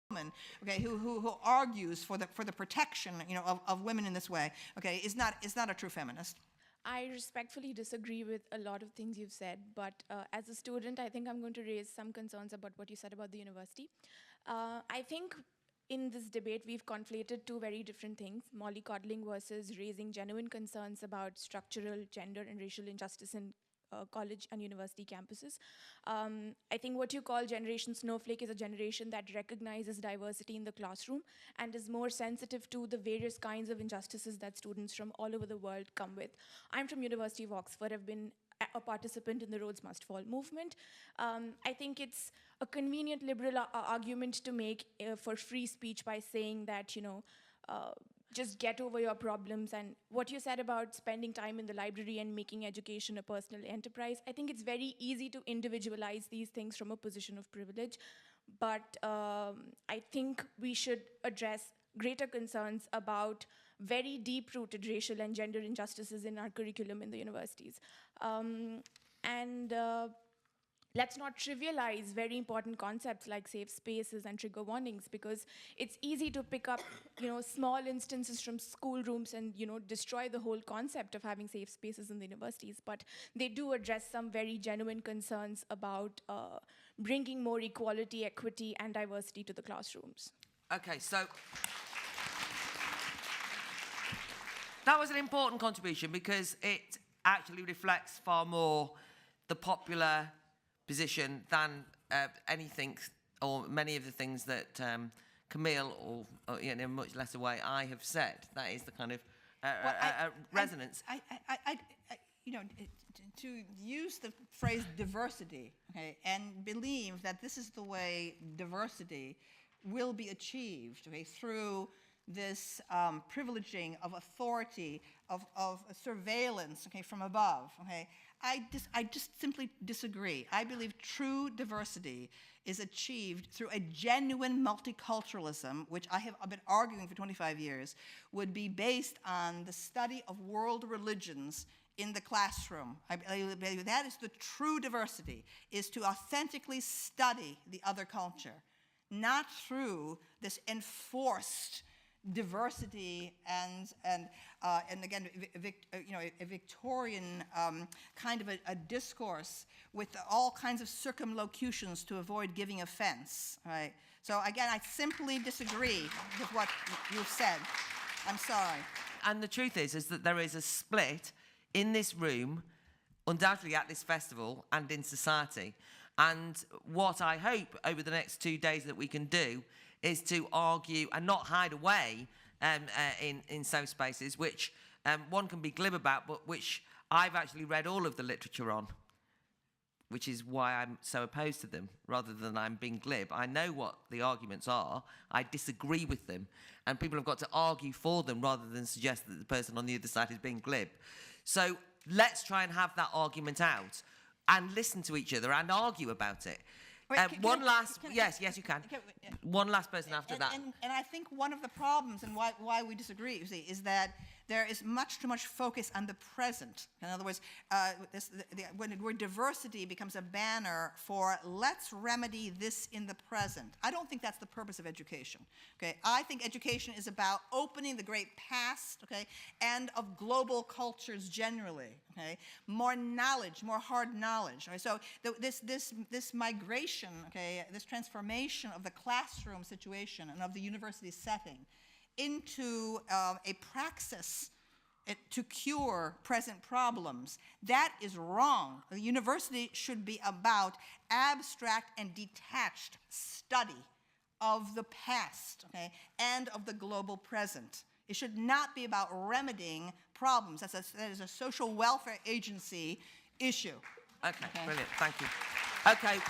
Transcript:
woman, okay, who argues for the protection, of women in this way, okay, is not a true feminist. I respectfully disagree with a lot of things you've said, but as a student, I think I'm going to raise some concerns about what you said about the university. I think in this debate, we've conflated two very different things, mollycoddling versus raising genuine concerns about structural gender and racial injustice in college and university campuses. I think what you call Generation Snowflake is a generation that recognizes diversity in the classroom and is more sensitive to the various kinds of injustices that students from all over the world come with. I'm from University of Oxford. I've been a participant in the Rhodes Must Fall movement. I think it's a convenient liberal argument to make for free speech by saying that, just get over your problems. And what you said about spending time in the library and making education a personal enterprise, I think it's very easy to individualize these things from a position of privilege. But I think we should address greater concerns about very deep-rooted racial and gender injustices in our curriculum in the universities. Let's not trivialize very important concepts like safe spaces and trigger warnings, because it's easy to pick up, small instances from schoolrooms and, destroy the whole concept of having safe spaces in the universities. But they do address some very genuine concerns about bringing more equality, equity, and diversity to the classrooms. Okay, so that was an important contribution because it actually reflects far more the popular position than anything or many of the things that Camille, or in a much lesser way, I have said. That is the kind of resonance. To use the phrase diversity, okay, and believe that this is the way diversity will be achieved, okay, through this privileging of authority, of surveillance, okay, from above, okay, I just simply disagree. I believe true diversity is achieved through a genuine multiculturalism, which I have been arguing for 25 years, would be based on the study of world religions in the classroom. I believe that is the true diversity, is to authentically study the other culture, not through this enforced diversity and again, a Victorian kind of a discourse with all kinds of circumlocutions to avoid giving offense. Right? So again, I simply disagree with what you've said. I'm sorry. And the truth is that there is a split in this room, undoubtedly at this festival and in society. And what I hope over the next 2 days that we can do is to argue and not hide away in safe spaces, which one can be glib about, but which I've actually read all of the literature on, which is why I'm so opposed to them, rather than I'm being glib. I know what the arguments are. I disagree with them, and people have got to argue for them rather than suggest that the person on the other side is being glib. So let's try and have that argument out and listen to each other and argue about it. Wait, yes, you can. One last person after that. And I think one of the problems and why we disagree, you see, is that there is much too much focus on the present. In other words, when the word diversity becomes a banner for let's remedy this in the present, I don't think that's the purpose of education. Okay, I think education is about opening the great past, okay, and of global cultures generally. Okay, more knowledge, more hard knowledge. Okay? So this migration, okay, this transformation of the classroom situation and of the university setting into a praxis to cure present problems, that is wrong. The university should be about abstract and detached study of the past, okay, and of the global present. It should not be about remedying problems. That is a social welfare agency issue. Okay, brilliant. Thank you. Okay.